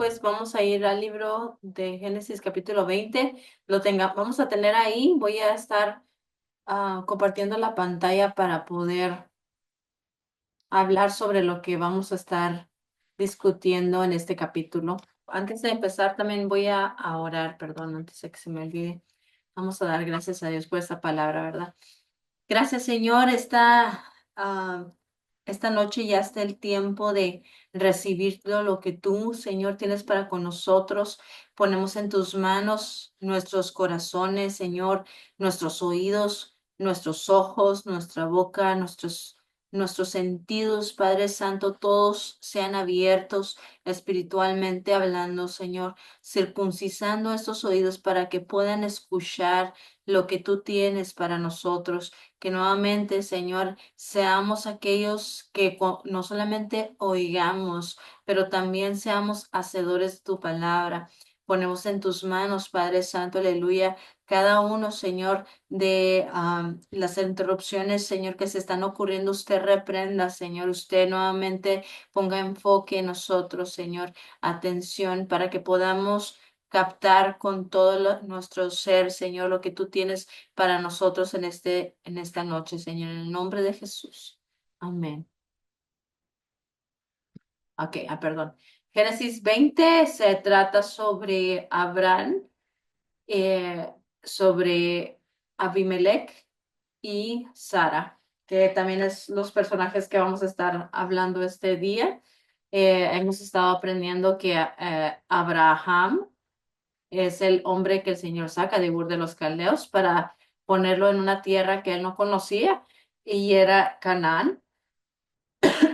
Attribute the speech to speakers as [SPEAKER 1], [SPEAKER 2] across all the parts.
[SPEAKER 1] pues vamos a ir al libro de Génesis capítulo 20. Vamos a tener ahí. Voy a estar compartiendo la pantalla para poder hablar sobre lo que vamos a estar discutiendo en este capítulo. Antes de empezar, también voy a orar, perdón, antes de que se me olvide. Vamos a dar gracias a Dios por esta palabra, ¿verdad? Gracias, Señor. Esta noche ya está el tiempo de recibir todo lo que tú, Señor, tienes para con nosotros. Ponemos en tus manos nuestros corazones, Señor, nuestros oídos, nuestros ojos, nuestra boca, nuestros sentidos, Padre Santo, todos sean abiertos espiritualmente hablando, Señor, circuncisando estos oídos para que puedan escuchar lo que tú tienes para nosotros. Que nuevamente, Señor, seamos aquellos que no solamente oigamos, pero también seamos hacedores de tu palabra. Ponemos en tus manos, Padre Santo, aleluya, cada uno, Señor, de las interrupciones, Señor, que se están ocurriendo. Usted reprenda, Señor, usted nuevamente ponga enfoque en nosotros, Señor, atención, para que podamos captar con todo nuestro ser, Señor, lo que tú tienes para nosotros en esta noche, Señor, en el nombre de Jesús. Amén. Ok, perdón. Génesis 20 se trata sobre Abraham, eh, sobre Abimelech y Sara, que también es los personajes que vamos a estar hablando este día. Hemos estado aprendiendo que Abraham es el hombre que el Señor saca de Ur de los Caldeos para ponerlo en una tierra que él no conocía y era Canaán,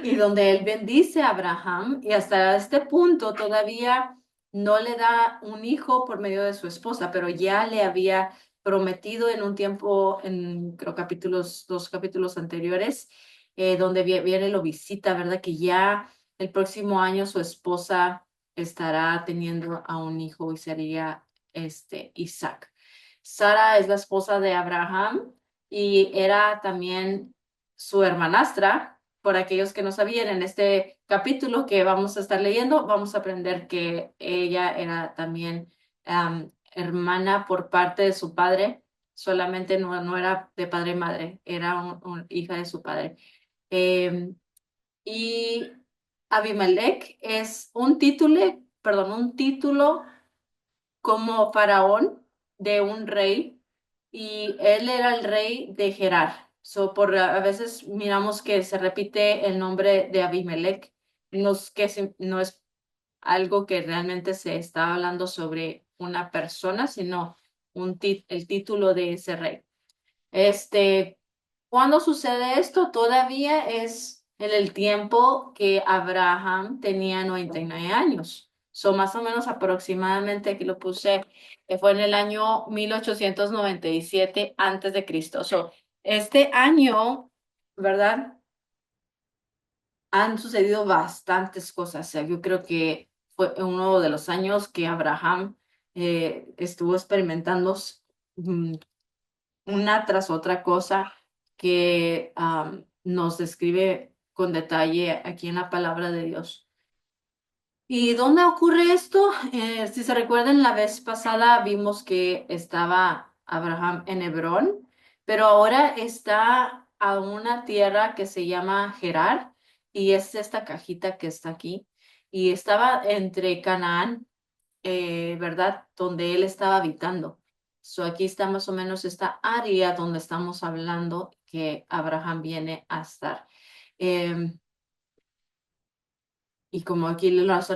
[SPEAKER 1] y donde él bendice a Abraham y hasta este punto todavía no le da un hijo por medio de su esposa, pero ya le había prometido en un tiempo, en creo dos capítulos anteriores, donde viene y lo visita, ¿verdad? Que ya el próximo año su esposa estará teniendo a un hijo y sería Isaac. Sara es la esposa de Abraham y era también su hermanastra. Por aquellos que no sabían, en este capítulo que vamos a estar leyendo, vamos a aprender que ella era también hermana por parte de su padre, solamente no era de padre y madre, era hija de su padre. Em, y Abimelech es un título como faraón de un rey, y él era el rey de Gerar. A veces miramos que se repite el nombre de Abimelech, no es algo que realmente se está hablando sobre una persona, sino el título de ese rey. Este, ¿Cuándo sucede esto? Todavía es en el tiempo que Abraham tenía 99 años. Más o menos aproximadamente, aquí lo puse, fue en el año 1897 antes de Cristo. Este año, ¿verdad? Han sucedido bastantes cosas. O sea, yo creo que fue uno de los años que Abraham estuvo experimentando mm, una tras otra cosa que nos describe con detalle aquí en la palabra de Dios. ¿Y dónde ocurre esto? Si se recuerdan, la vez pasada vimos que estaba Abraham en Hebrón, pero ahora está a una tierra que se llama Gerar, y es esta cajita que está aquí. Y estaba entre Canaán, ¿verdad? Donde él estaba habitando. Aquí está más o menos esta área donde estamos hablando que Abraham viene a estar. Em, y como aquí los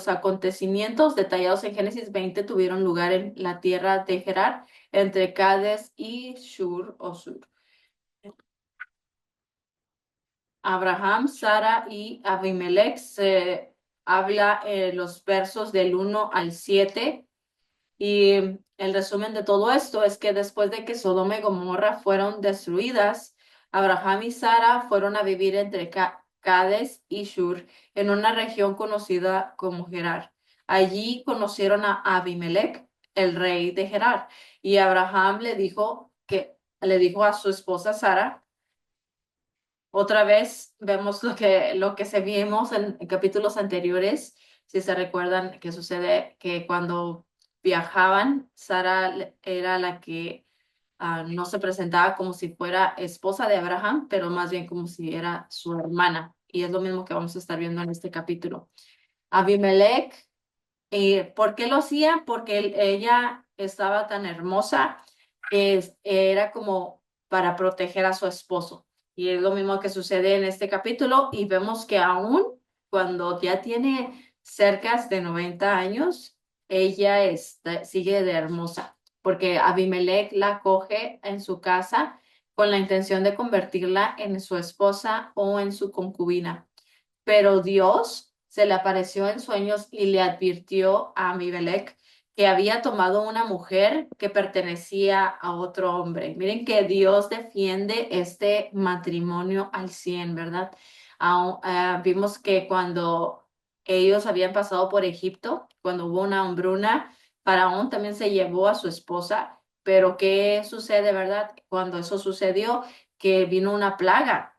[SPEAKER 1] acontecimientos detallados en Génesis 20 tuvieron lugar en la tierra de Gerar, entre Cades y Shur o Sur. Abraham, Sara y Abimelech se habla los versos del 1 al 7. Y el resumen de todo esto es que después de que Sodoma y Gomorra fueron destruidas, Abraham y Sara fueron a vivir entre Cades y Shur, en una región conocida como Gerar. Allí conocieron a Abimelech, el rey de Gerar, y Abraham le dijo a su esposa Sara. Otra vez vemos lo que se vimos en capítulos anteriores. Si se recuerdan que sucede que cuando viajaban, Sara era la que no se presentaba como si fuera esposa de Abraham, pero más bien como si era su hermana. Y es lo mismo que vamos a estar viendo en este capítulo. Abimelech, ¿por qué lo hacía? Porque ella estaba tan hermosa, era como para proteger a su esposo. Y es lo mismo que sucede en este capítulo y vemos que aún cuando ya tiene cerca de 90 años, ella sigue de hermosa, porque Abimelech la coge en su casa con la intención de convertirla en su esposa o en su concubina. Pero Dios se le apareció en sueños y le advirtió a Abimelech que había tomado una mujer que pertenecía a otro hombre. Miren que Dios defiende este matrimonio al 100, ¿verdad? Vimos que cuando ellos habían pasado por Egipto, cuando hubo una hambruna, Faraón también se llevó a su esposa, pero ¿qué sucede, verdad? Cuando eso sucedió, que vino una plaga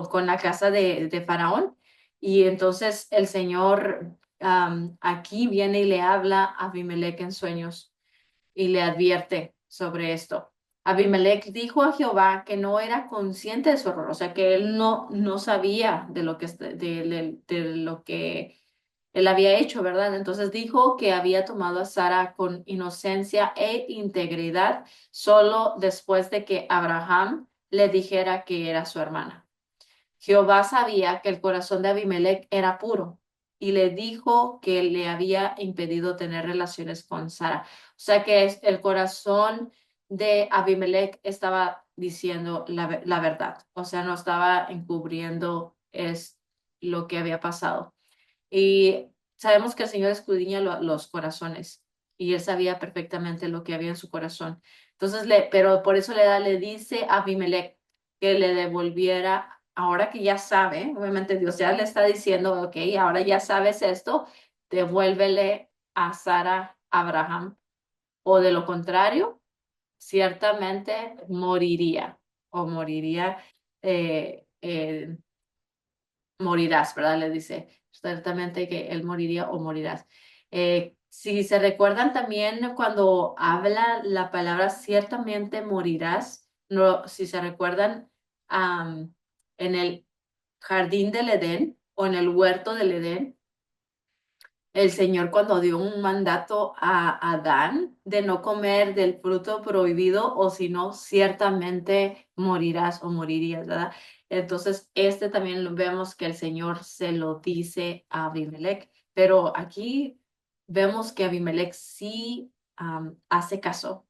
[SPEAKER 1] con la casa de Faraón. Y entonces el Señor aquí viene y le habla a Abimelech en sueños y le advierte sobre esto. Abimelech dijo a Jehová que no era consciente de su error, o sea que él no sabía de lo que, de lo que él había hecho, ¿verdad? Entonces dijo que había tomado a Sara con inocencia e integridad solo después de que Abraham le dijera que era su hermana. Jehová sabía que el corazón de Abimelech era puro y le dijo que le había impedido tener relaciones con Sara. O sea que el corazón de Abimelech estaba diciendo la verdad, o sea, no estaba encubriendo lo que había pasado. Y sabemos que el Señor escudriña los corazones y él sabía perfectamente lo que había en su corazón. Entonces, pero por eso le dice a Abimelech que le devolviera, ahora que ya sabe, obviamente Dios ya le está diciendo, ok, ahora ya sabes esto, devuélvele a Sara, a Abraham, o de lo contrario, ciertamente moriría o eh, eh, morirás, ¿verdad? Le dice ciertamente que él moriría o morirás. Si se recuerdan también cuando habla la palabra ciertamente morirás, no, si se recuerdan en el jardín del Edén o en el huerto del Edén, el Señor cuando dio un mandato a Adán de no comer del fruto prohibido o si no, ciertamente morirás o morirías, ¿verdad? Entonces, este también lo vemos que el Señor se lo dice a Abimelech, pero aquí vemos que Abimelech sí hace caso.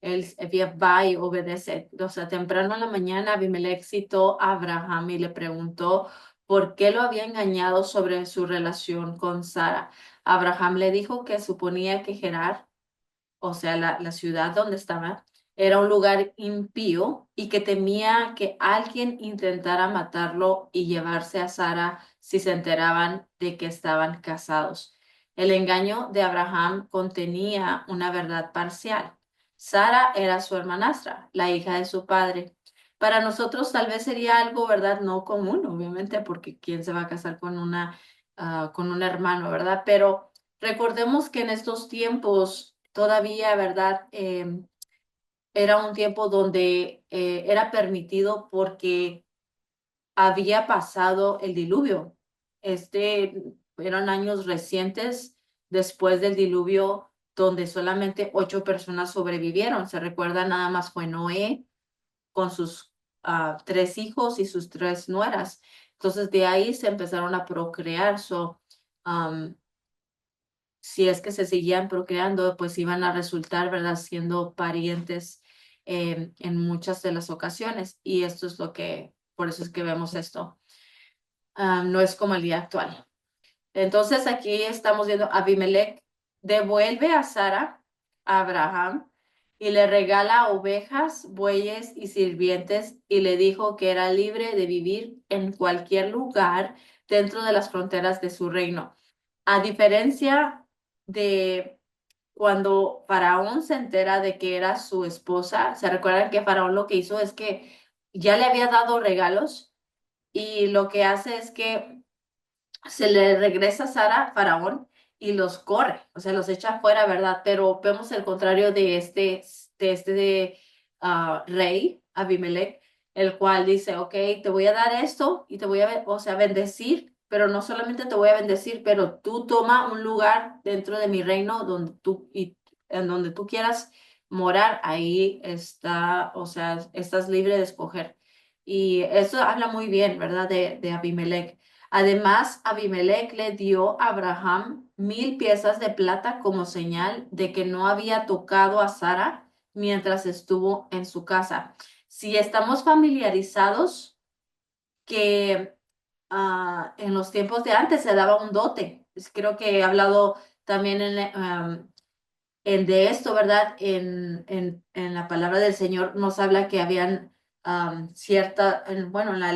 [SPEAKER 1] Va y obedece. O sea, temprano en la mañana Abimelech citó a Abraham y le preguntó por qué lo había engañado sobre su relación con Sara. Abraham le dijo que suponía que Gerar, o sea, la ciudad donde estaba, era un lugar impío y que temía que alguien intentara matarlo y llevarse a Sara si se enteraban de que estaban casados. El engaño de Abraham contenía una verdad parcial. Sara era su hermanastra, la hija de su padre. Para nosotros tal vez sería algo, ¿verdad? No común, obviamente, porque ¿quién se va a casar con con un hermano, ¿verdad? Pero recordemos que en estos tiempos todavía, ¿verdad? Era un tiempo donde era permitido porque había pasado el diluvio. Eran años recientes después del diluvio donde solamente 8 personas sobrevivieron. Se recuerda, nada más fue Noé con sus 3 hijos y sus 3 nueras. Entonces de ahí se empezaron a procrear. Si es que se seguían procreando, pues iban a resultar, ¿verdad?, siendo parientes en muchas de las ocasiones. Y esto es por eso es que vemos esto. No es como el día actual. Entonces aquí estamos viendo Abimelech devuelve a Sara, a Abraham, y le regala ovejas, bueyes y sirvientes, y le dijo que era libre de vivir en cualquier lugar dentro de las fronteras de su reino. A diferencia de cuando Faraón se entera de que era su esposa, se recuerdan que Faraón lo que hizo es que ya le había dado regalos y lo que hace es que se le regresa a Sara, Faraón, y los corre, o sea, los echa afuera, ¿verdad? Pero vemos el contrario de este rey, Abimelech, el cual dice, ok, te voy a dar esto y te voy a, o sea, bendecir, pero no solamente te voy a bendecir, pero tú toma un lugar dentro de mi reino donde y en donde tú quieras morar, ahí está, o sea, estás libre de escoger. Y eso habla muy bien, ¿verdad? De Abimelech. Además, Abimelech le dio a Abraham 1,000 piezas de plata como señal de que no había tocado a Sara mientras estuvo en su casa. Si estamos familiarizados que en los tiempos de antes se daba un dote. Creo que he hablado también de esto, ¿verdad? En la palabra del Señor nos habla que habían bueno, en la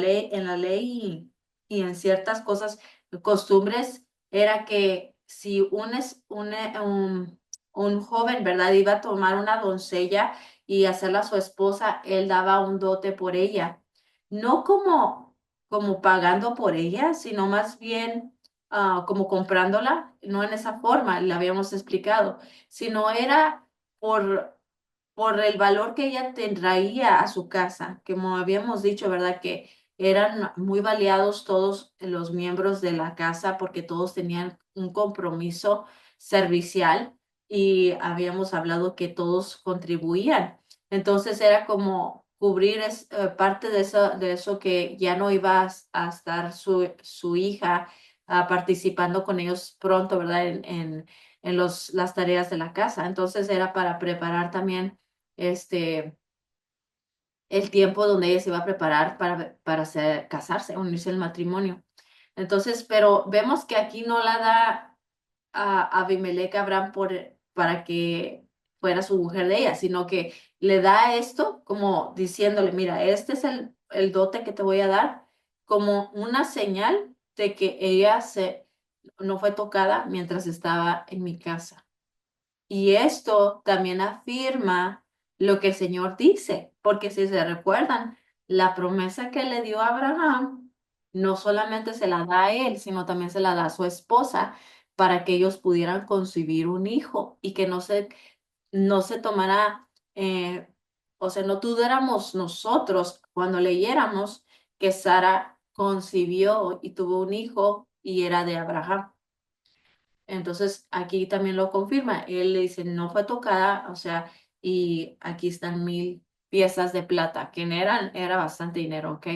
[SPEAKER 1] ley y en ciertas cosas, costumbres, era que si un joven, ¿verdad? Iba a tomar una doncella y hacerla su esposa, él daba un dote por ella. No como pagando por ella, sino más bien como comprándola, no en esa forma, le habíamos explicado, sino era por, por el valor que ella traía a su casa, que como habíamos dicho, ¿verdad? Que eran muy valiados todos los miembros de la casa porque todos tenían un compromiso servicial y habíamos hablado que todos contribuían. Entonces era como cubrir parte de eso que ya no iba a estar su hija participando con ellos pronto, ¿verdad? Las tareas de la casa. Entonces era para preparar también este, el tiempo donde ella se iba a preparar para casarse, unirse al matrimonio. Entonces, pero vemos que aquí no la da a Abimelech a Abraham para que fuera su mujer de ella, sino que le da esto como diciéndole, mira, este es el dote que te voy a dar como una señal de que ella no fue tocada mientras estaba en mi casa. Y esto también afirma lo que el Señor dice, porque si se recuerdan, la promesa que le dio a Abraham no solamente se la da a él, sino también se la da a su esposa para que ellos pudieran concebir un hijo y que no se tomara, o sea, no dudáramos nosotros cuando leyéramos que Sara concibió y tuvo un hijo y era de Abraham. Entonces, aquí también lo confirma. Él le dice, no fue tocada, o sea, y aquí están 1,000 piezas de plata, que era bastante dinero, ¿ok?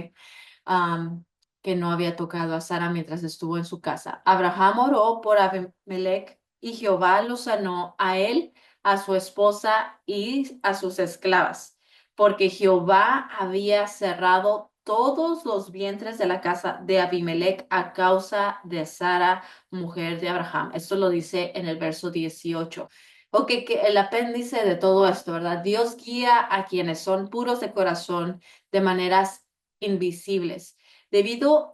[SPEAKER 1] Am, que no había tocado a Sara mientras estuvo en su casa. Abraham oró por Abimelech y Jehová lo sanó a él, a su esposa y a sus esclavas, porque Jehová había cerrado todos los vientres de la casa de Abimelech a causa de Sara, mujer de Abraham. Esto lo dice en el verso 18. Ok, que el apéndice de todo esto, ¿verdad? Dios guía a quienes son puros de corazón de maneras invisibles. Debido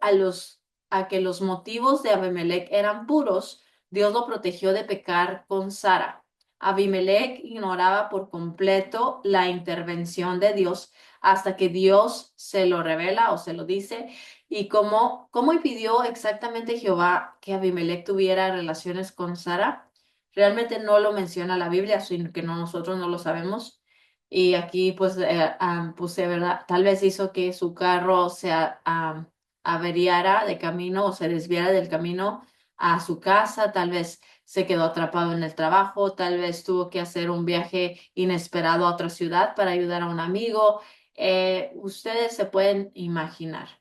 [SPEAKER 1] a que los motivos de Abimelech eran puros, Dios lo protegió de pecar con Sara. Abimelech ignoraba por completo la intervención de Dios hasta que Dios se lo revela o se lo dice. ¿Y cómo impidió exactamente Jehová que Abimelech tuviera relaciones con Sara? Realmente no lo menciona la Biblia, sino que nosotros no lo sabemos. Y aquí pues puse, ¿verdad? Tal vez hizo que su carro se averiara de camino o se desviara del camino a su casa, tal vez se quedó atrapado en el trabajo, tal vez tuvo que hacer un viaje inesperado a otra ciudad para ayudar a un amigo. Ustedes se pueden imaginar.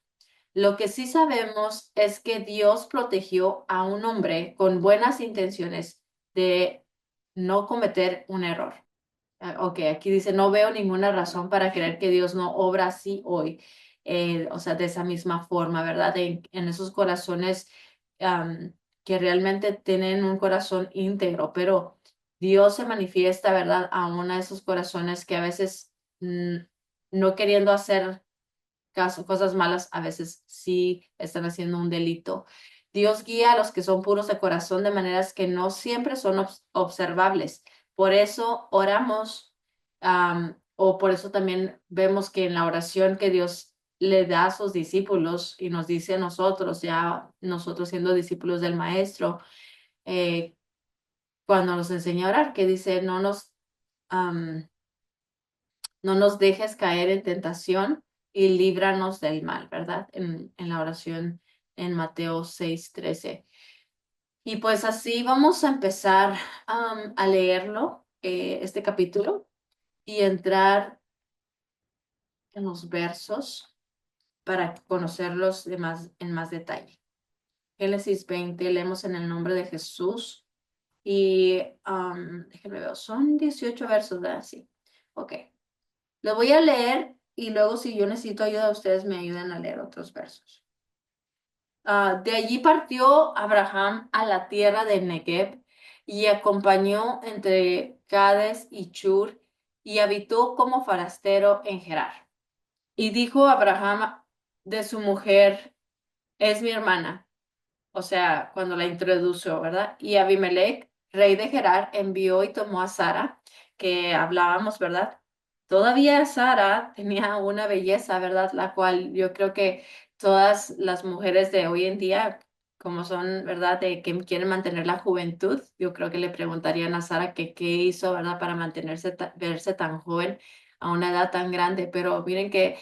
[SPEAKER 1] Lo que sí sabemos es que Dios protegió a un hombre con buenas intenciones de no cometer un error. Ok, aquí dice, no veo ninguna razón para creer que Dios no obra así hoy. O sea, de esa misma forma, ¿verdad? En esos corazones que realmente tienen un corazón íntegro, pero Dios se manifiesta, ¿verdad? Aún a esos corazones que a veces no queriendo hacer cosas malas, a veces sí están haciendo un delito. Dios guía a los que son puros de corazón de maneras que no siempre son observables. Por eso oramos, o por eso también vemos que en la oración que Dios le da a sus discípulos y nos dice a nosotros, ya nosotros siendo discípulos del Maestro, eh, cuando nos enseña a orar, que dice, no nos dejes caer en tentación y líbranos del mal, ¿verdad? En la oración en Mateo 6:13. Y pues así vamos a empezar a leerlo, este capítulo, y entrar en los versos para conocerlos en más detalle. Génesis 20, leemos en el nombre de Jesús. Y déjenme ver, son 18 versos, ¿verdad? Sí. Ok. Lo voy a leer y luego si yo necesito ayuda, ustedes me ayuden a leer otros versos. De allí partió Abraham a la tierra de Negev y acompañó entre Cades y Chur y habitó como forastero en Gerar. Y dijo Abraham de su mujer, es mi hermana, o sea, cuando la introdujo, ¿verdad? Y Abimelech, rey de Gerar, envió y tomó a Sara, que hablábamos, ¿verdad? Todavía Sara tenía una belleza, ¿verdad? La cual yo creo que todas las mujeres de hoy en día, como son, ¿verdad? De que quieren mantener la juventud, yo creo que le preguntarían a Sara que qué hizo, ¿verdad? Para mantenerse, verse tan joven a una edad tan grande. Pero miren que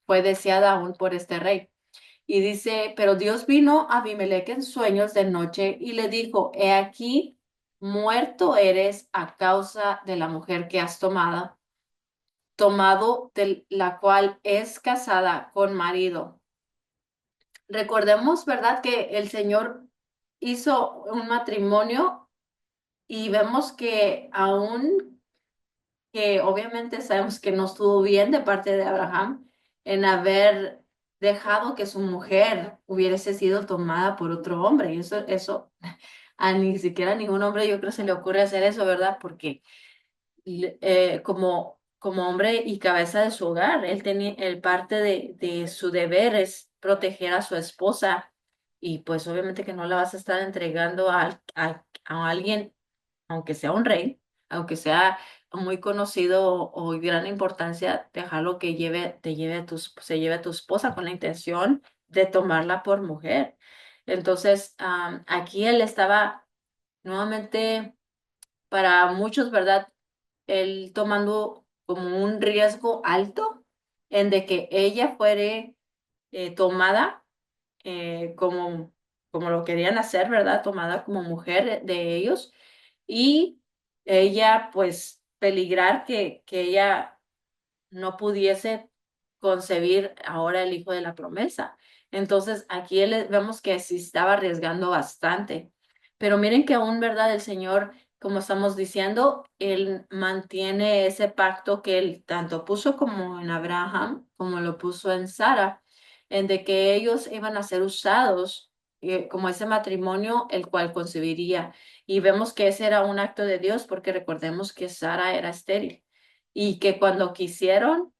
[SPEAKER 1] fue deseada aún por este rey. Y dice, pero Dios vino a Abimelech en sueños de noche y le dijo, he aquí, muerto eres a causa de la mujer que has tomado de la cual es casada con marido. Recordemos, ¿verdad?, que el Señor hizo un matrimonio y vemos que aún que obviamente sabemos que no estuvo bien de parte de Abraham en haber dejado que su mujer hubiese sido tomada por otro hombre. Y eso a ni siquiera a ningún hombre yo creo se le ocurre hacer eso, ¿verdad? Porque como hombre y cabeza de su hogar, él tenía, el parte de su deber es proteger a su esposa y pues obviamente que no la vas a estar entregando a alguien, aunque sea un rey, aunque sea muy conocido o de gran importancia, dejarlo que se lleve a tu esposa con la intención de tomarla por mujer. Entonces, aquí él estaba nuevamente para muchos, ¿verdad? Él tomando como un riesgo alto en de que ella fuere tomada como lo querían hacer, ¿verdad? Tomada como mujer de ellos y ella pues peligrar que ella no pudiese concebir ahora el hijo de la promesa. Entonces, aquí vemos que sí estaba arriesgando bastante. Pero miren que aún, ¿verdad? El Señor, como estamos diciendo, Él mantiene ese pacto que Él tanto puso como en Abraham, como lo puso en Sara, en de que ellos iban a ser usados como ese matrimonio, el cual concebiría. Y vemos que ese era un acto de Dios, porque recordemos que Sara era estéril y que cuando quisieron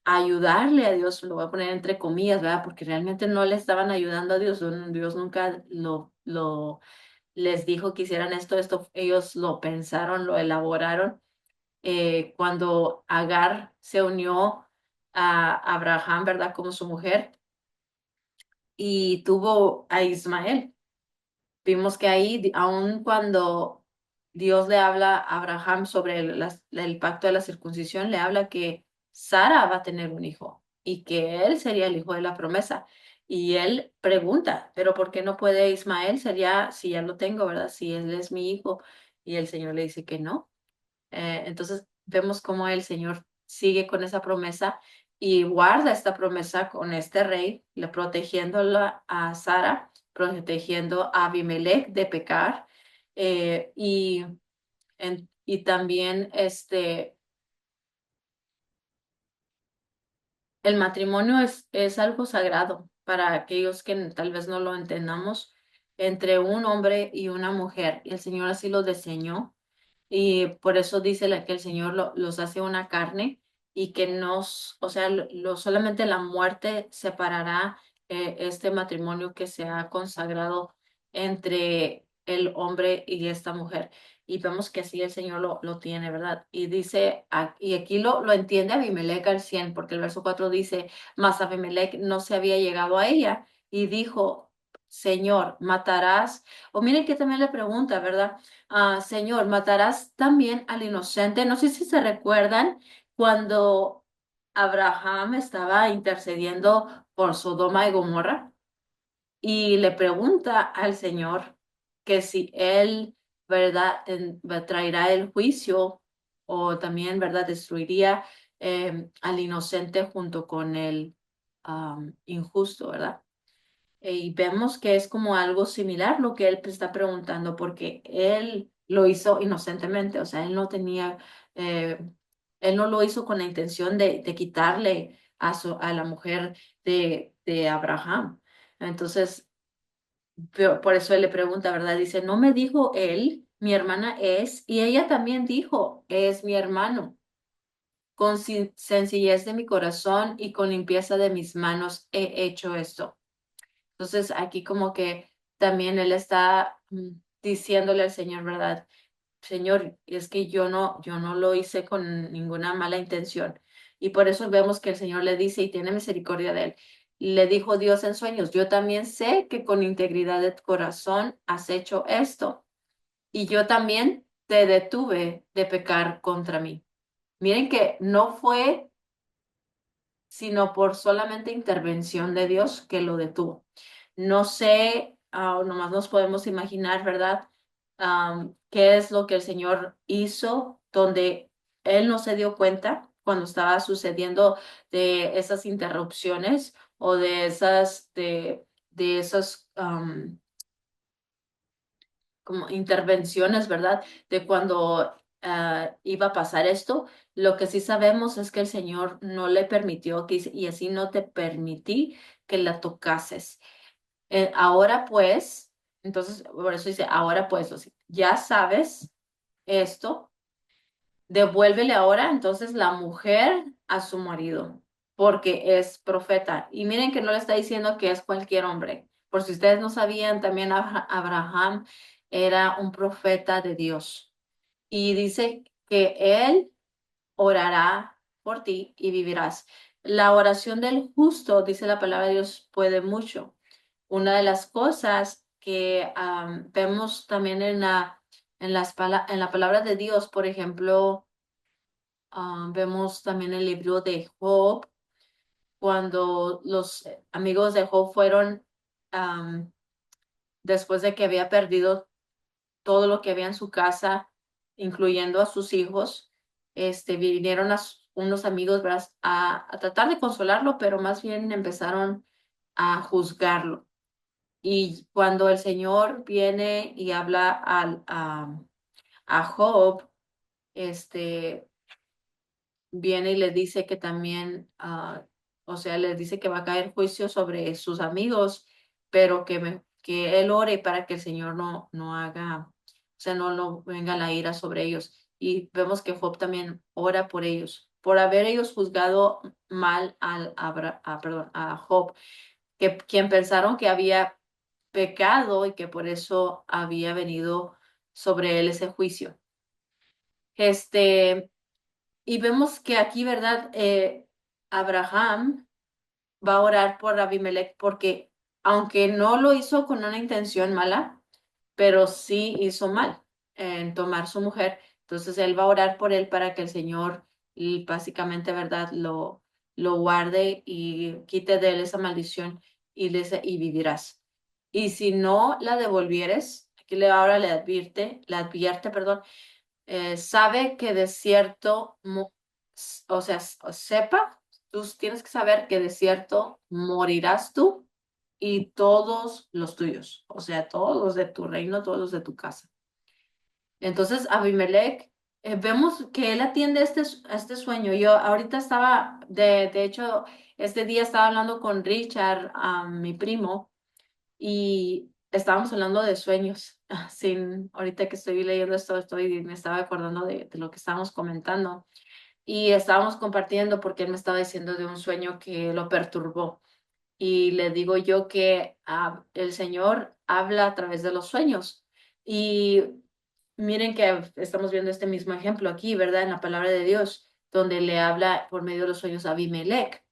[SPEAKER 1] ayudarle a Dios, lo voy a poner entre comillas, ¿verdad? Porque realmente no le estaban ayudando a Dios, Dios nunca les dijo que hicieran esto, ellos lo pensaron, lo elaboraron. Cuando Agar se unió a Abraham, ¿verdad? Como su mujer y tuvo a Ismael. Vimos que ahí, aun cuando Dios le habla a Abraham sobre el pacto de la circuncisión, le habla que Sara va a tener un hijo y que él sería el hijo de la promesa. Y él pregunta, pero ¿por qué no puede Ismael? Sería, si ya lo tengo, ¿verdad? Si él es mi hijo. Y el Señor le dice que no. Entonces vemos cómo el Señor sigue con esa promesa y guarda esta promesa con este rey, le protegiéndola a Sara, protegiendo a Abimelech de pecar y también el matrimonio es algo sagrado para aquellos que tal vez no lo entendamos entre un hombre y una mujer y el Señor así lo diseñó. Y por eso dice que el Señor los hace una carne y que o sea, solamente la muerte separará este matrimonio que se ha consagrado entre el hombre y esta mujer. y vemos que así el Señor lo tiene, ¿verdad? Y dice, y aquí lo entiende Abimelech al 100 porque el verso 4 dice, mas Abimelech no se había llegado a ella y dijo, Señor, matarás, o miren que también le pregunta, ¿verdad? Señor, ¿matarás también al inocente? No sé si se recuerdan cuando Abraham estaba intercediendo por Sodoma y Gomorra y le pregunta al Señor que si él, ¿verdad?, traerá el juicio o también, ¿verdad?, destruiría al inocente junto con el injusto, ¿verdad? Y vemos que es como algo similar lo que él está preguntando, porque él lo hizo inocentemente, o sea, él no tenía, eh, él no lo hizo con la intención de quitarle a la mujer de Abraham. Entonces, por eso él le pregunta, ¿verdad? Dice, ¿no me dijo él, mi hermana es? Y ella también dijo, es mi hermano. Con sencillez de mi corazón y con limpieza de mis manos he hecho esto. Entonces, aquí como que también él está diciéndole al Señor, ¿verdad? Señor, es que yo no lo hice con ninguna mala intención. Y por eso vemos que el Señor le dice y tiene misericordia de él. Le dijo Dios en sueños, yo también sé que con integridad de tu corazón has hecho esto. Y yo también te detuve de pecar contra mí. Miren que no fue sino por solamente intervención de Dios que lo detuvo. No sé, nomás nos podemos imaginar, ¿verdad? ¿Qué es lo que el Señor hizo donde Él no se dio cuenta cuando estaba sucediendo de esas interrupciones o de esas como intervenciones, ¿verdad? De cuando iba a pasar esto. Lo que sí sabemos es que el Señor no le permitió que, y así no te permití que la tocases. Ahora pues, entonces, por eso dice, ahora pues, o sea, ya sabes esto, devuélvele ahora entonces la mujer a su marido, porque es profeta. Y miren que no le está diciendo que es cualquier hombre. Por si ustedes no sabían, también Abraham era un profeta de Dios. Y dice que él orará por ti y vivirás. La oración del justo, dice la palabra de Dios, puede mucho. Una de las cosas que vemos también en la palabra de Dios, por ejemplo, vemos también el libro de Job, cuando los amigos de Job fueron, am, después de que había perdido todo lo que había en su casa, incluyendo a sus hijos, vinieron unos amigos, ¿verdad?, a tratar de consolarlo, pero más bien empezaron a juzgarlo. Y cuando el Señor viene y habla a Job, este, viene y le dice que también, o sea, le dice que va a caer juicio sobre sus amigos, pero que él ore para que el Señor no haga, o sea, no venga la ira sobre ellos. Y vemos que Job también ora por ellos, por haber ellos juzgado mal perdón, a Job, que quien pensaron que había pecado y que por eso había venido sobre él ese juicio. Este, y vemos que aquí, ¿verdad? Abraham va a orar por Abimelech porque aunque no lo hizo con una intención mala, pero sí hizo mal en tomar su mujer, entonces él va a orar por él para que el Señor y básicamente, ¿verdad? Lo guarde y quite de él esa maldición y, y vivirás. Y si no la devolvieres, aquí ahora le advierte, perdón, sabe que de cierto, o sea, sepa, tú tienes que saber que de cierto morirás tú y todos los tuyos, o sea, todos los de tu reino, todos los de tu casa. Entonces, Abimelech, vemos que él atiende este sueño. Yo ahorita estaba, de hecho, este día estaba hablando con Richard, mi primo, y estábamos hablando de sueños. Ahorita que estoy leyendo esto, me estaba acordando de lo que estábamos comentando y estábamos compartiendo porque él me estaba diciendo de un sueño que lo perturbó. Y le digo yo que el Señor habla a través de los sueños. Y miren que estamos viendo este mismo ejemplo aquí, ¿verdad? En la palabra de Dios, donde le habla por medio de los sueños a Abimelech.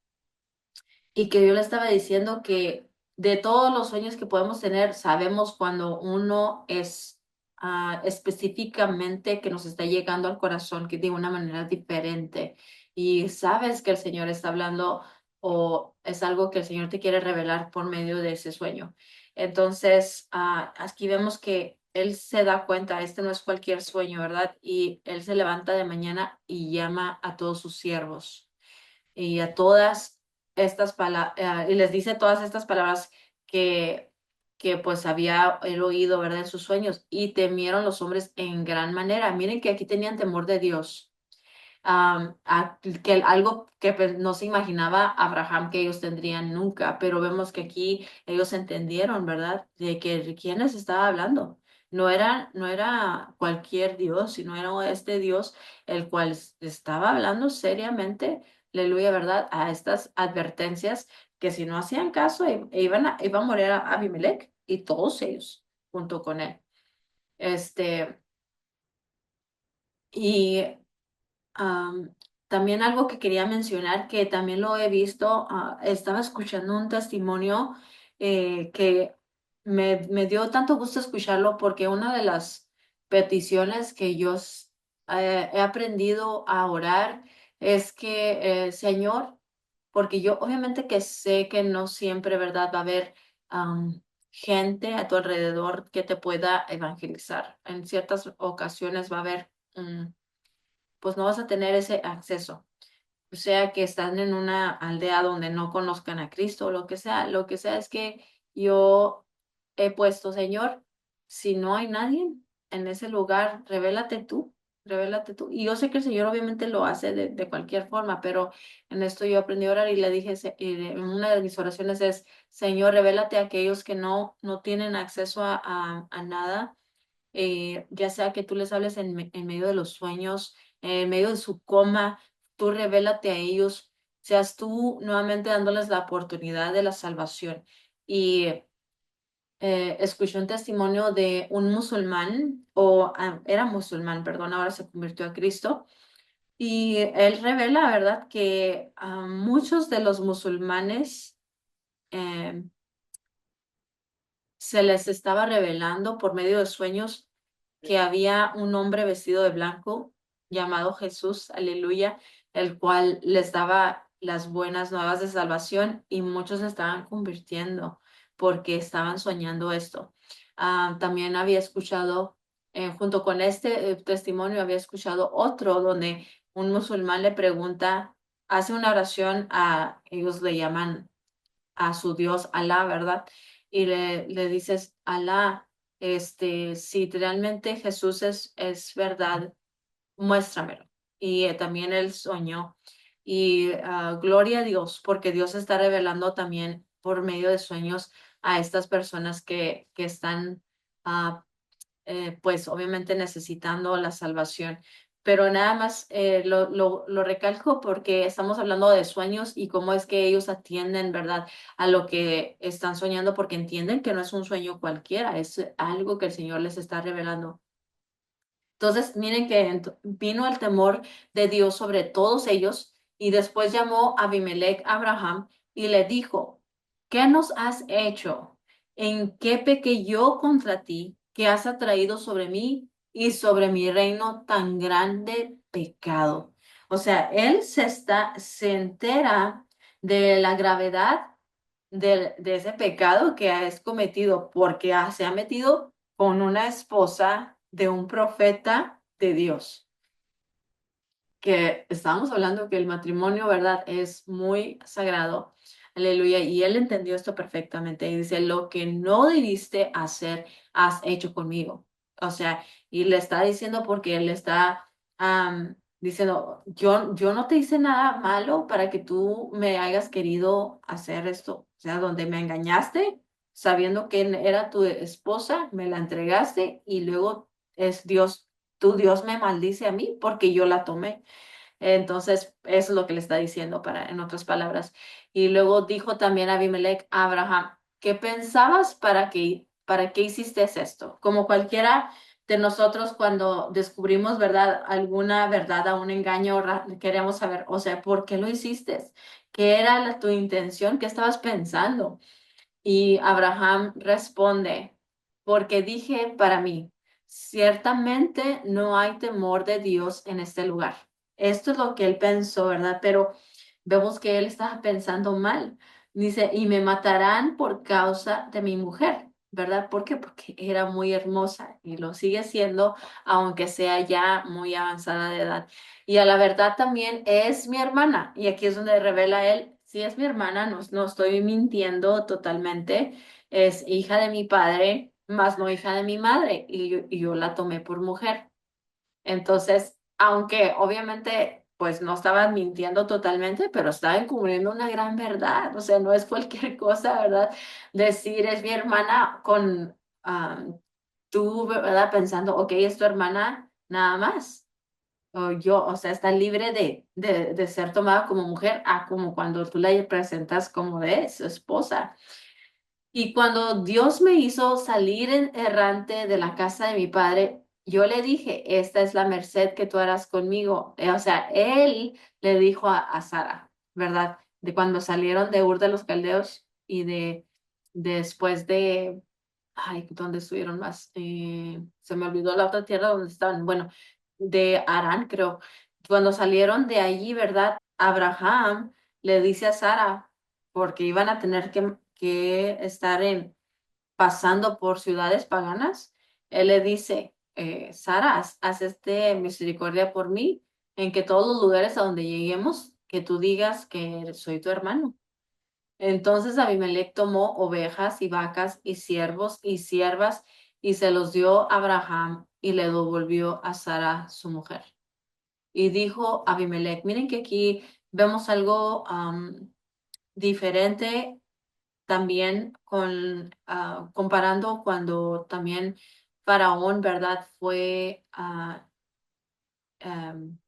[SPEAKER 1] Y que yo le estaba diciendo que de todos los sueños que podemos tener, sabemos cuando uno es específicamente que nos está llegando al corazón, que de una manera diferente. Y sabes que el Señor está hablando o es algo que el Señor te quiere revelar por medio de ese sueño. Entonces, aquí vemos que Él se da cuenta, este no es cualquier sueño, ¿verdad? Y Él se levanta de mañana y llama a todos sus siervos y a todas estas palabras, y les dice todas estas palabras que, que pues había él oído, ¿verdad? En sus sueños, y temieron los hombres en gran manera. Miren que aquí tenían temor de Dios. Que algo que pues, no se imaginaba Abraham que ellos tendrían nunca, pero vemos que aquí ellos entendieron, ¿verdad? De que quién les estaba hablando. No era cualquier Dios, sino era este Dios el cual estaba hablando seriamente, aleluya, ¿verdad? A estas advertencias que si no hacían caso iba a morir a Abimelech y todos ellos junto con él. Este, y Am, también algo que quería mencionar, que también lo he visto, estaba escuchando un testimonio que me dio tanto gusto escucharlo porque una de las peticiones que yo he aprendido a orar es que, Señor, porque yo obviamente que sé que no siempre, ¿verdad? Va a haber gente a tu alrededor que te pueda evangelizar. En ciertas ocasiones va a haber... pues no vas a tener ese acceso. O sea, que están en una aldea donde no conozcan a Cristo, o lo que sea es que yo he puesto, Señor, si no hay nadie en ese lugar, revélate tú, revélate tú. Y yo sé que el Señor obviamente lo hace de cualquier forma, pero en esto yo aprendí a orar y le dije, en una de mis oraciones es, Señor, revélate a aquellos que no tienen acceso a nada, ya sea que tú les hables en medio de los sueños, en medio de su coma, tú revélate a ellos, seas tú nuevamente dándoles la oportunidad de la salvación. Y escuché un testimonio de un musulmán, era musulmán, perdón, ahora se convirtió a Cristo, y él revela, ¿verdad?, que a muchos de los musulmanes eh, se les estaba revelando por medio de sueños que había un hombre vestido de blanco llamado Jesús, aleluya, el cual les daba las buenas nuevas de salvación y muchos se estaban convirtiendo porque estaban soñando esto. También había escuchado, junto con este testimonio, había escuchado otro donde un musulmán le pregunta, hace una oración ellos le llaman a su Dios Alá, ¿verdad? Y le dices, Alá, si realmente Jesús es verdad, muéstramelo. Y también él soñó. Y gloria a Dios, porque Dios está revelando también por medio de sueños a estas personas que están ah, pues obviamente necesitando la salvación. Pero nada más lo recalco porque estamos hablando de sueños y cómo es que ellos atienden, ¿verdad? A lo que están soñando porque entienden que no es un sueño cualquiera, es algo que el Señor les está revelando. Entonces, miren que vino el temor de Dios sobre todos ellos y después llamó a Abimelech a Abraham y le dijo, ¿qué nos has hecho? ¿En qué pequé yo contra ti que has atraído sobre mí y sobre mi reino tan grande pecado? O sea, él se entera de la gravedad de ese pecado que has cometido, porque se ha metido con una esposa de un profeta de Dios, que estábamos hablando que el matrimonio, ¿verdad? Es muy sagrado. Aleluya. Y él entendió esto perfectamente. Y dice, lo que no debiste hacer, has hecho conmigo. O sea, y le está diciendo porque él está diciendo, yo no te hice nada malo para que tú me hayas querido hacer esto. O sea, donde me engañaste, sabiendo que era tu esposa, me la entregaste y luego es Dios, tu Dios me maldice a mí porque yo la tomé. Entonces, eso es lo que le está diciendo en otras palabras. Y luego dijo también Abimelech a Abraham, ¿qué pensabas para qué hiciste esto? Como cualquiera, de nosotros cuando descubrimos verdad, alguna verdad a un engaño, queremos saber, o sea, ¿por qué lo hiciste? ¿Qué era tu intención? ¿Qué estabas pensando? Y Abraham responde, porque dije para mí, ciertamente no hay temor de Dios en este lugar. Esto es lo que él pensó, ¿verdad? Pero vemos que él estaba pensando mal. Dice, y me matarán por causa de mi mujer, ¿verdad? ¿Por qué? Porque era muy hermosa y lo sigue siendo, aunque sea ya muy avanzada de edad. Y a la verdad también es mi hermana. Y aquí es donde revela él, sí es mi hermana, no, no estoy mintiendo totalmente. Es hija de mi padre, más no hija de mi madre. Y yo la tomé por mujer. Entonces, aunque obviamente pues no estaba mintiendo totalmente, pero estaba encubriendo una gran verdad. O sea, no es cualquier cosa, ¿verdad? Decir es mi hermana con tú, ¿verdad? Pensando, ok, es tu hermana nada más. O yo, o sea, está libre de ser tomada como mujer, a como cuando tú la presentas como de su esposa. Y cuando Dios me hizo salir errante de la casa de mi padre, yo le dije, esta es la merced que tú harás conmigo. O sea, él le dijo a Sara, ¿verdad? De cuando salieron de Ur de los Caldeos y después de, ay, ¿dónde estuvieron más? Se me olvidó la otra tierra donde estaban. Bueno, de Arán, creo. Cuando salieron de allí, ¿verdad? Abraham le dice a Sara, porque iban a tener que estar pasando por ciudades paganas, él le dice, Sara, haz misericordia por mí, en que todos los lugares a donde lleguemos, que tú digas que soy tu hermano. Entonces Abimelech tomó ovejas y vacas y siervos y siervas y se los dio a Abraham y le devolvió a Sara su mujer. Y dijo Abimelech, miren que aquí vemos algo diferente también comparando cuando también Faraón, ¿verdad? Em,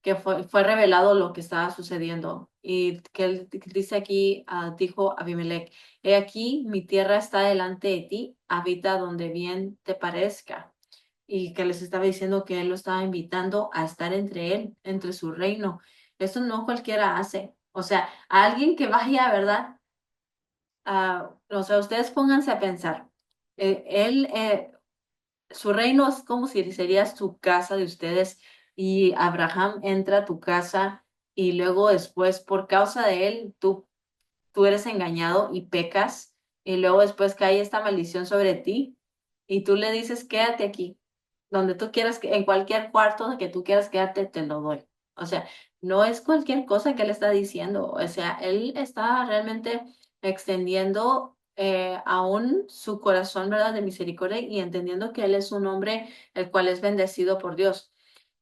[SPEAKER 1] que fue revelado lo que estaba sucediendo. Y que él dice aquí, dijo Abimelech, he aquí, mi tierra está delante de ti, habita donde bien te parezca. Y que les estaba diciendo que él lo estaba invitando a estar entre él, entre su reino. Eso no cualquiera hace. O sea, alguien que vaya, ¿verdad? O sea, ustedes pónganse a pensar. Él, su reino es como si sería su casa de ustedes y Abraham entra a tu casa y luego después, por causa de él, tú eres engañado y pecas y luego después cae esta maldición sobre ti y tú le dices, quédate aquí, donde tú quieras, en cualquier cuarto que tú quieras quedarte, te lo doy. O sea, no es cualquier cosa que él está diciendo, o sea, él está realmente extendiendo aún su corazón, ¿verdad? De misericordia y entendiendo que él es un hombre el cual es bendecido por Dios.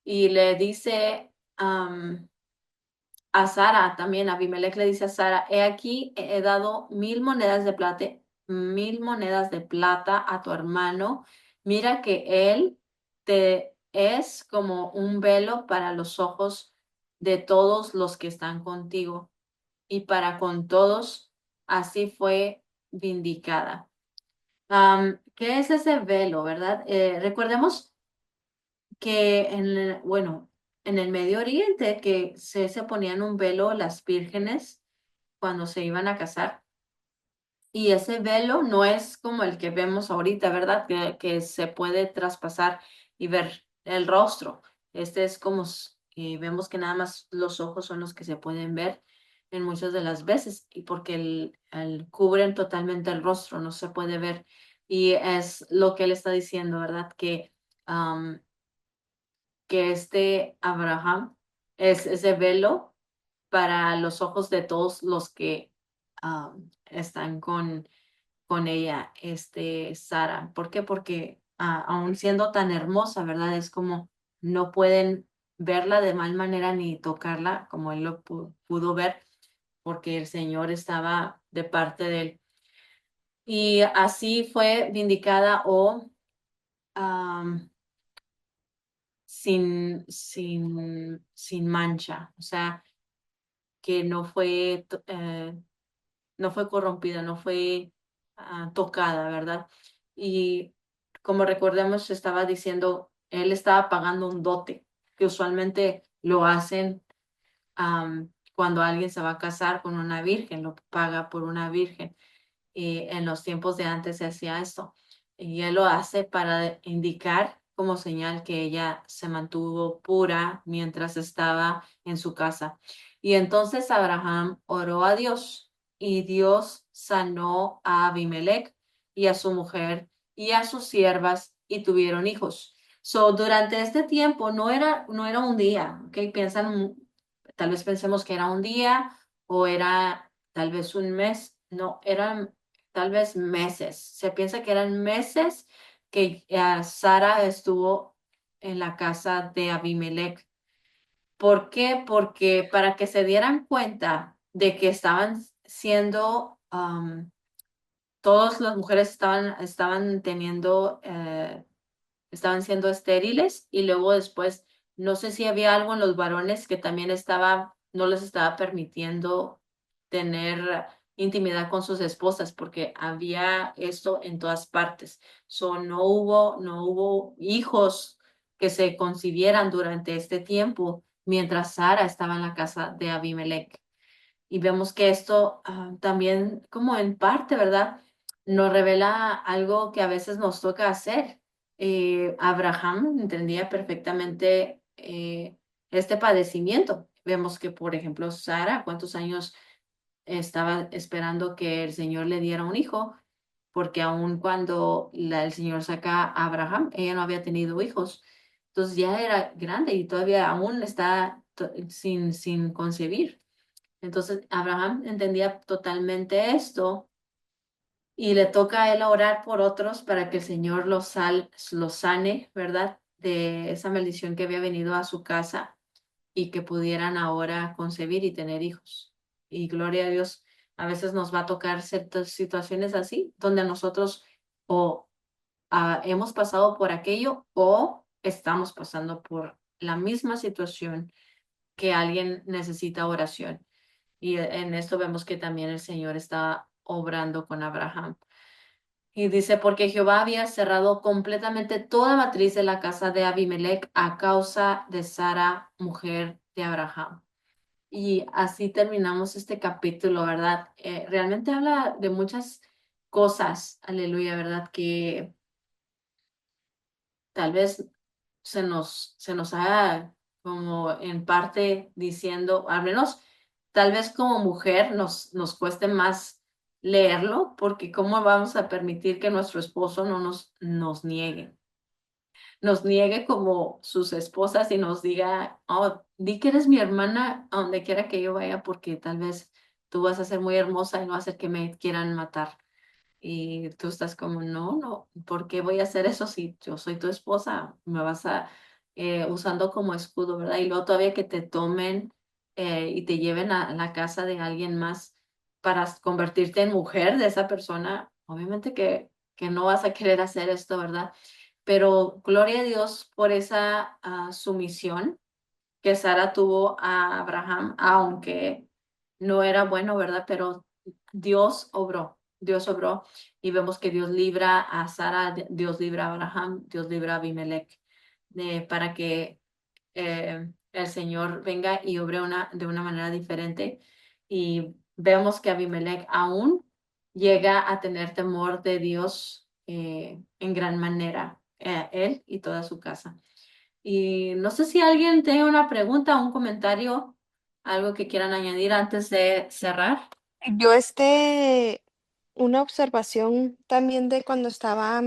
[SPEAKER 1] Y le dice, a Sara también, Abimelech le dice a Sara, he aquí, he dado 1,000 monedas de plata a tu hermano. Mira que él te es como un velo para los ojos de todos los que están contigo y para con todos, así fue vindicada. ¿Qué es ese velo, verdad? Recordemos que bueno, en el Medio Oriente que se ponían un velo las vírgenes cuando se iban a casar. Y ese velo no es como el que vemos ahorita, ¿verdad? Que se puede traspasar y ver el rostro. Este es como que vemos que nada más los ojos son los que se pueden ver en muchas de las veces y porque cubren totalmente el rostro, no se puede ver. Y es lo que él está diciendo, ¿verdad? Que este Abraham es ese velo para los ojos de todos los que están con ella, Sara. ¿Por qué? Porque aún siendo tan hermosa, ¿verdad? Es como no pueden verla de mal manera ni tocarla como él lo pudo ver, porque el Señor estaba de parte de él. Y así fue vindicada o am, sin mancha, o sea, que no fue corrompida, no fue tocada, ¿verdad? Y como recordemos, estaba diciendo, él estaba pagando un dote, que usualmente lo hacen cuando alguien se va a casar con una virgen, lo paga por una virgen. Y en los tiempos de antes se hacía esto. Y él lo hace para indicar como señal que ella se mantuvo pura mientras estaba en su casa. Y entonces Abraham oró a Dios y Dios sanó a Abimelech y a su mujer y a sus siervas y tuvieron hijos. So, durante este tiempo no era un día, ¿ok? Tal vez pensemos que era un día o era tal vez un mes. No, eran tal vez meses. Se piensa que eran meses que Sara estuvo en la casa de Abimelech. ¿Por qué? Porque para que se dieran cuenta de que estaban siendo, todas las mujeres estaban teniendo estaban siendo estériles y luego después, no sé si había algo en los varones que también no les estaba permitiendo tener intimidad con sus esposas porque había esto en todas partes. So, no hubo hijos que se concibieran durante este tiempo mientras Sara estaba en la casa de Abimelech. Y vemos que esto también, como en parte, ¿verdad? Nos revela algo que a veces nos toca hacer. Abraham entendía perfectamente este padecimiento. Vemos que, por ejemplo, Sara, ¿cuántos años estaba esperando que el Señor le diera un hijo? Porque aun cuando el Señor saca a Abraham, ella no había tenido hijos. Entonces ya era grande y todavía aún está sin concebir. Entonces, Abraham entendía totalmente esto y le toca a él orar por otros para que el Señor los sane, ¿verdad? De esa maldición que había venido a su casa y que pudieran ahora concebir y tener hijos. Y gloria a Dios, a veces nos va a tocar ciertas situaciones así, donde nosotros o hemos pasado por aquello o estamos pasando por la misma situación que alguien necesita oración. Y en esto vemos que también el Señor está obrando con Abraham. Y dice, porque Jehová había cerrado completamente toda matriz de la casa de Abimelech a causa de Sara, mujer de Abraham. Y así terminamos este capítulo, ¿verdad? Realmente habla de muchas cosas, aleluya, ¿verdad? Que tal vez se nos haga como en parte diciendo, al menos tal vez como mujer nos cueste más leerlo, porque ¿cómo vamos a permitir que nuestro esposo no nos niegue como sus esposas y nos diga, oh, di que eres mi hermana a donde quiera que yo vaya, porque tal vez tú vas a ser muy hermosa y no va a hacer que me quieran matar? Y tú estás como, no, no, ¿por qué voy a hacer eso si yo soy tu esposa? Me vas a usando como escudo, ¿verdad? Y luego todavía que te tomen y te lleven a la casa de alguien más para convertirte en mujer de esa persona, obviamente que no vas a querer hacer esto, ¿verdad? Pero gloria a Dios por esa sumisión que Sara tuvo a Abraham, aunque no era bueno, ¿verdad? Pero Dios obró y vemos que Dios libra a Sara, Dios libra a Abraham, Dios libra a Abimelech, para que el Señor venga y obre de una manera diferente. Y vemos que Abimelech aún llega a tener temor de Dios en gran manera, él y toda su casa. Y no sé si alguien tiene una pregunta, un comentario, algo que quieran añadir antes de cerrar.
[SPEAKER 2] Yo una observación también de cuando estaba,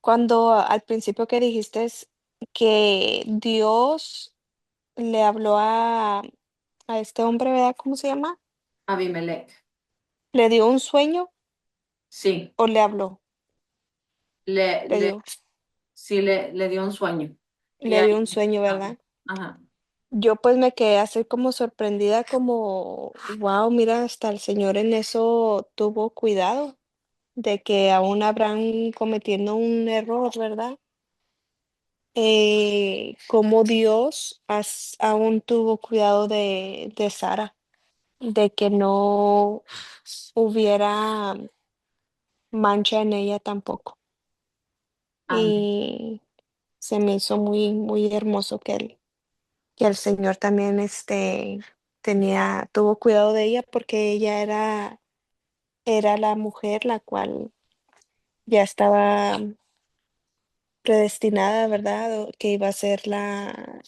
[SPEAKER 2] cuando al principio que dijiste que Dios le habló a este hombre, ¿verdad? ¿Cómo se llama?
[SPEAKER 1] Abimelech.
[SPEAKER 2] ¿Le dio un sueño
[SPEAKER 1] Sí,
[SPEAKER 2] o le habló?
[SPEAKER 1] le,
[SPEAKER 2] Le
[SPEAKER 1] le,
[SPEAKER 2] dio,
[SPEAKER 1] sí le dio un sueño. Y
[SPEAKER 2] le dio
[SPEAKER 1] ahí
[SPEAKER 2] un sueño,
[SPEAKER 1] estaba.
[SPEAKER 2] ¿verdad?
[SPEAKER 1] Ajá.
[SPEAKER 2] Yo pues me quedé así como sorprendida, como, wow, mira, hasta el Señor en eso tuvo cuidado de que aún habrán cometiendo un error, ¿verdad? Como Dios aún tuvo cuidado de Sara, de que no hubiera mancha en ella tampoco.
[SPEAKER 1] Amén.
[SPEAKER 2] y se me hizo muy, muy hermoso que el Señor también, tuvo cuidado de ella porque ella era la mujer la cual ya estaba predestinada, ¿verdad? O que iba a ser la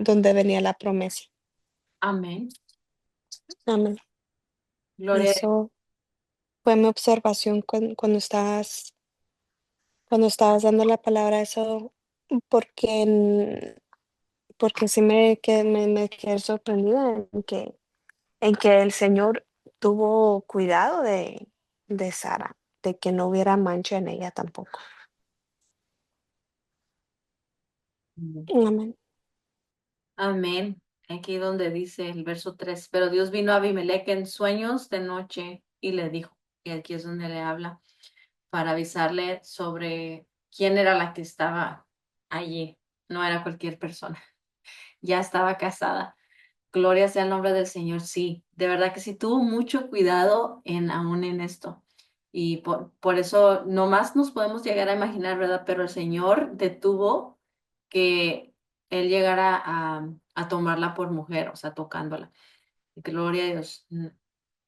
[SPEAKER 2] donde venía la promesa.
[SPEAKER 1] Amén.
[SPEAKER 2] Amén.
[SPEAKER 1] Gloria a Dios.
[SPEAKER 2] Eso fue mi observación cuando estabas dando la palabra, eso, porque, porque sí me quedé sorprendida en que el Señor tuvo cuidado de Sara, de que no hubiera mancha en ella tampoco. Amén.
[SPEAKER 1] Amén. Aquí donde dice el verso 3, pero Dios vino a Abimelech en sueños de noche y le dijo, y aquí es donde le habla, para avisarle sobre quién era la que estaba allí. No era cualquier persona, ya estaba casada. Gloria sea el nombre del Señor. Sí, de verdad que sí, tuvo mucho cuidado aún en esto. Y por eso nomás nos podemos llegar a imaginar, ¿verdad? Pero el Señor detuvo que él llegara a tomarla por mujer, o sea, tocándola. Gloria a Dios.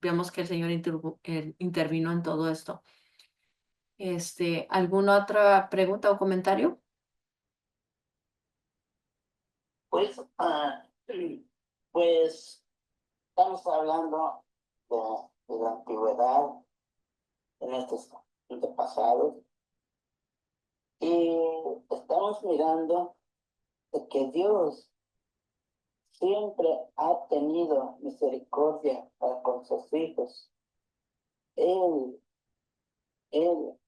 [SPEAKER 1] Vemos que el Señor intervino en todo esto. ¿Alguna otra pregunta o comentario?
[SPEAKER 3] Pues, pues estamos hablando de la antigüedad en estos antepasados y estamos mirando de que Dios siempre ha tenido misericordia para con sus hijos. Él, él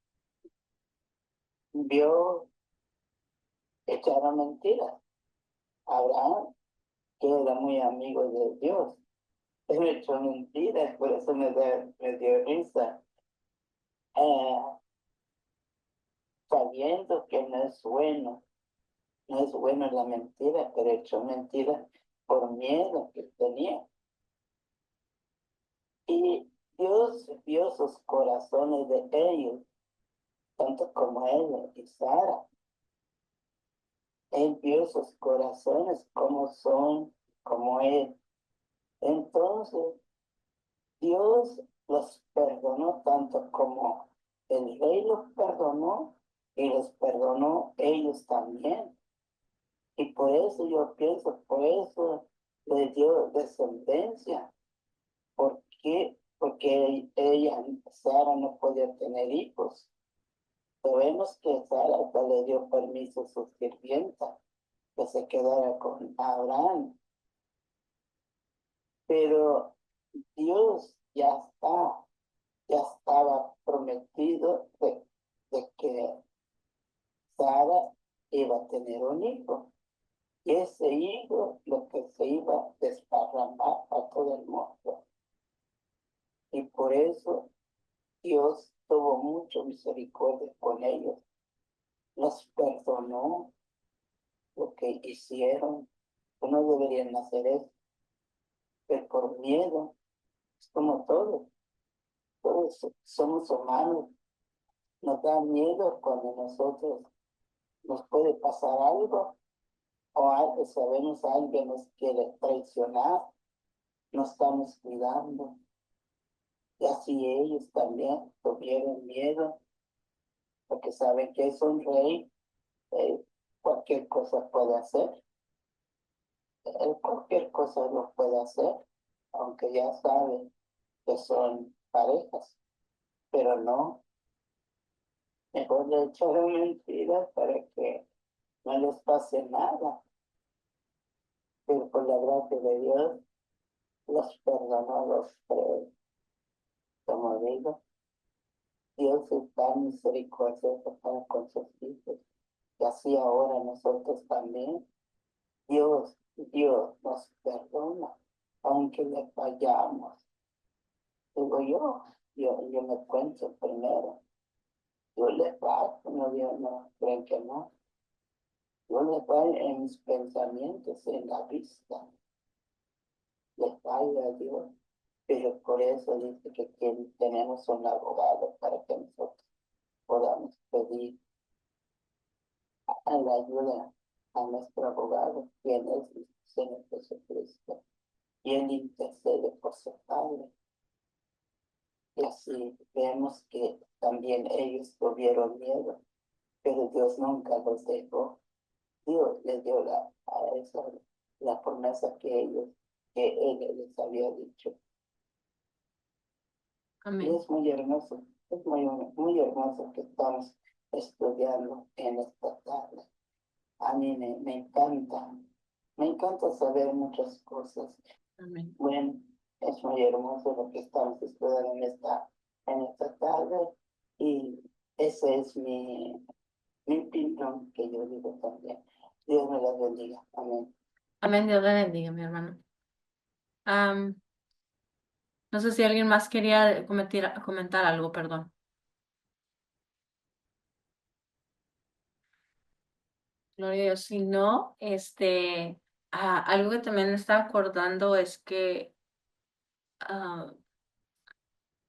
[SPEAKER 3] vio echaron mentiras. Abraham, que era muy amigo de Dios, él echó mentiras, por eso me dio risa. Eh, Sabiendo que no es bueno la mentira, pero echó mentira por miedo que tenía. Y Dios vio sus corazones de ellos, tanto como él y Sara. Él vio sus corazones como son, como él. Entonces, Dios los perdonó tanto como el rey los perdonó y los perdonó ellos también. Y por eso yo pienso, por eso le dio descendencia. ¿Por qué? Porque ella, Sara, no podía tener hijos. Sabemos que Sara hasta le dio permiso a su sirvienta que se quedara con Abraham. Pero Dios ya estaba prometido de que Sara iba a tener un hijo. Y ese hijo lo que se iba a desparramar a todo el mundo. Y por eso Dios tuvo mucha misericordia con ellos. Los perdonó lo que hicieron. Que no deberían hacer eso. Pero por miedo, es como todos somos humanos. Nos da miedo cuando nosotros nos puede pasar algo o algo, sabemos que alguien nos quiere traicionar. Nos estamos cuidando. Y así ellos también tuvieron miedo porque saben que es un rey, cualquier cosa puede hacer, cualquier cosa lo puede hacer, aunque ya saben que son parejas, pero no, mejor le echaron mentiras para que no les pase nada, pero por la gracia de Dios los perdonó los tres, como digo, Dios es tan misericordioso para con sus hijos, y así ahora nosotros también. Dios nos perdona, aunque le fallamos. Digo yo me cuento primero. Yo le fallo, no, Dios no, creen que no. Yo le fallo en mis pensamientos, en la vista. Le fallo a Dios. Pero por eso dice que tenemos un abogado para que nosotros podamos pedir. a la ayuda a nuestro abogado, quien es el Señor Jesucristo, y Él intercede por su Padre. Y así vemos que también ellos tuvieron miedo, pero Dios nunca los dejó. Dios les dio a esa, la promesa que Él les había dicho. Y
[SPEAKER 1] Amén.
[SPEAKER 3] es muy hermoso, es muy hermoso que estamos estudiando en esta tarde. A mí me encanta saber muchas cosas.
[SPEAKER 1] Amén.
[SPEAKER 3] Bueno, es muy hermoso lo que estamos estudiando en esta tarde y ese es mi opinión que yo digo también. Dios me la bendiga. Amén.
[SPEAKER 1] Amén, Dios le bendiga, mi hermano. No sé si alguien más quería comentar algo, perdón. Gloria a Dios. Si no, algo que también me estaba acordando es que ah,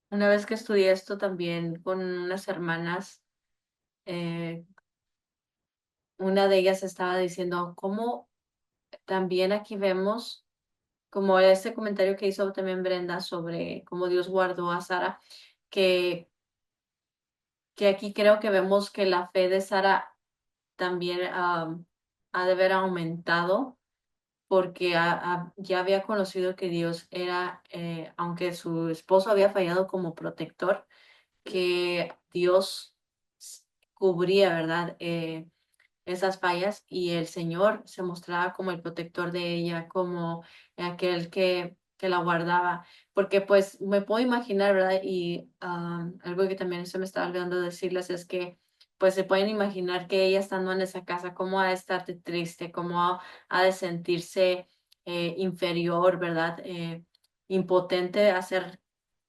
[SPEAKER 1] una vez que estudié esto también con unas hermanas, eh, una de ellas estaba diciendo cómo también aquí vemos, como ese comentario que hizo también Brenda sobre cómo Dios guardó a Sara, que, que aquí creo que vemos que la fe de Sara también ha de haber aumentado porque ya había conocido que Dios era, aunque su esposo había fallado como protector, que Dios cubría, ¿verdad? Esas fallas y el Señor se mostraba como el protector de ella, como aquel que la guardaba, porque pues me puedo imaginar, ¿verdad? Y algo que también se me estaba olvidando decirles es que pues se pueden imaginar que ella estando en esa casa, cómo ha de estar de triste, cómo ha de sentirse inferior, ¿verdad? Impotente a hacer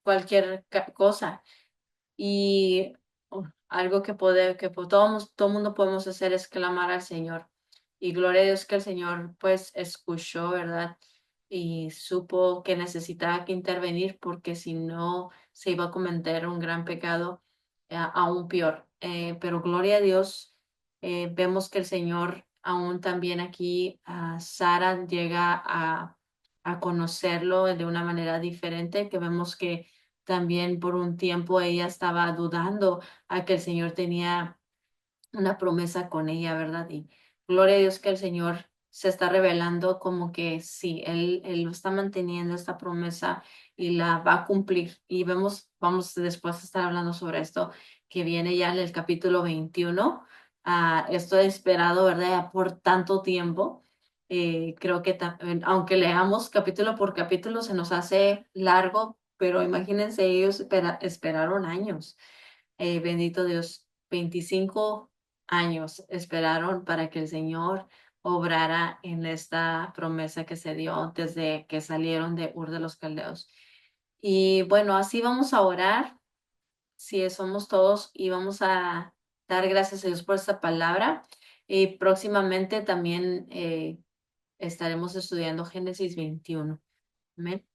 [SPEAKER 1] cualquier cosa. Y algo que todo mundo podemos hacer es clamar al Señor. Y gloria a Dios que el Señor pues escuchó, ¿verdad? Y supo que necesitaba que intervenir porque si no se iba a cometer un gran pecado aún peor. Pero gloria a Dios, vemos que el Señor aún también aquí, Sara llega a conocerlo de una manera diferente, que vemos que también por un tiempo ella estaba dudando a que el Señor tenía una promesa con ella, ¿verdad? Y gloria a Dios que el Señor se está revelando como que sí, Él lo está manteniendo esta promesa y la va a cumplir. Y vamos después a estar hablando sobre esto que viene ya en el capítulo 21. Esto he esperado, ¿verdad? Por tanto tiempo. Creo que aunque leamos capítulo por capítulo se nos hace largo, pero imagínense, ellos esperaron años. Bendito Dios, 25 años esperaron para que el Señor obrara en esta promesa que se dio desde que salieron de Ur de los Caldeos. Y bueno, así vamos a orar, si somos todos, y vamos a dar gracias a Dios por esta palabra. Y próximamente también estaremos estudiando Génesis 21. Amén.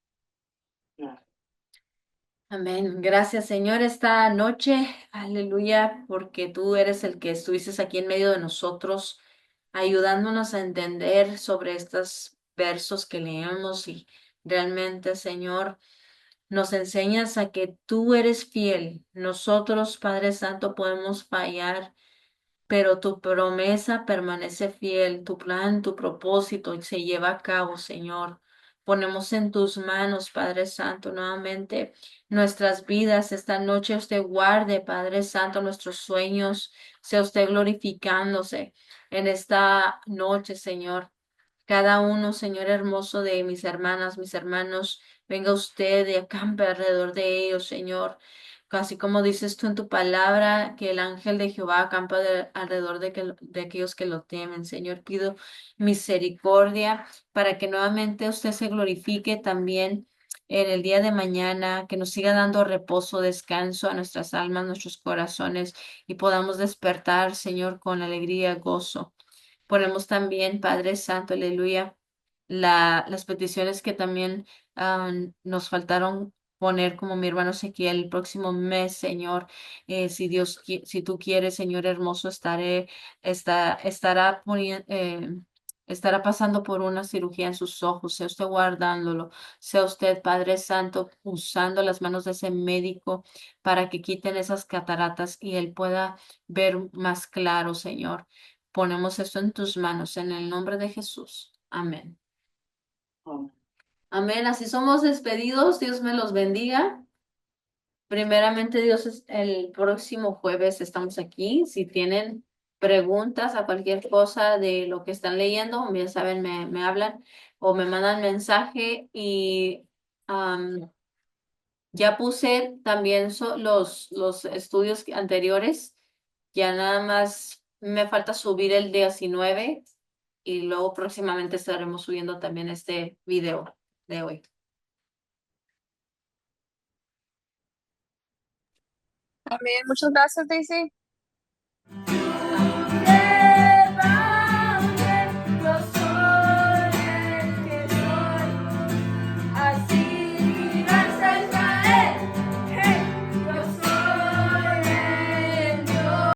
[SPEAKER 1] Amén. Gracias, Señor, esta noche. Aleluya, porque tú eres el que estuviste aquí en medio de nosotros, ayudándonos a entender sobre estos versos que leemos y realmente, Señor, nos enseñas a que tú eres fiel. Nosotros, Padre Santo, podemos fallar, pero tu promesa permanece fiel, tu plan, tu propósito se lleva a cabo, Señor. Ponemos en tus manos, Padre Santo, nuevamente nuestras vidas. Esta noche usted guarde, Padre Santo, nuestros sueños. Sea usted glorificándose en esta noche, Señor. Cada uno, Señor hermoso, de mis hermanas, mis hermanos, venga usted y acampe alrededor de ellos, Señor. Así como dices tú en tu palabra, que el ángel de Jehová acampa alrededor de aquellos que lo temen. Señor, pido misericordia para que nuevamente usted se glorifique también en el día de mañana, que nos siga dando reposo, descanso a nuestras almas, nuestros corazones y podamos despertar, Señor, con alegría, gozo. Ponemos también, Padre Santo, aleluya, las peticiones que también nos faltaron poner como mi hermano Ezequiel el próximo mes, Señor. Si si tú quieres, Señor hermoso, estará estará pasando por una cirugía en sus ojos. Sea usted guardándolo. Sea usted, Padre Santo, usando las manos de ese médico para que quiten esas cataratas y él pueda ver más claro, Señor. Ponemos esto en tus manos, en el nombre de Jesús. Amén.
[SPEAKER 3] Amén.
[SPEAKER 1] Amén. Así somos despedidos. Dios me los bendiga. Primeramente, Dios, el próximo jueves estamos aquí. Si tienen preguntas a cualquier cosa de lo que están leyendo, ya saben, me hablan o me mandan mensaje y ya puse también los estudios anteriores. Ya nada más me falta subir el 19 y luego próximamente estaremos subiendo también este video de hoy.
[SPEAKER 2] Amén. Muchas gracias, Daisy.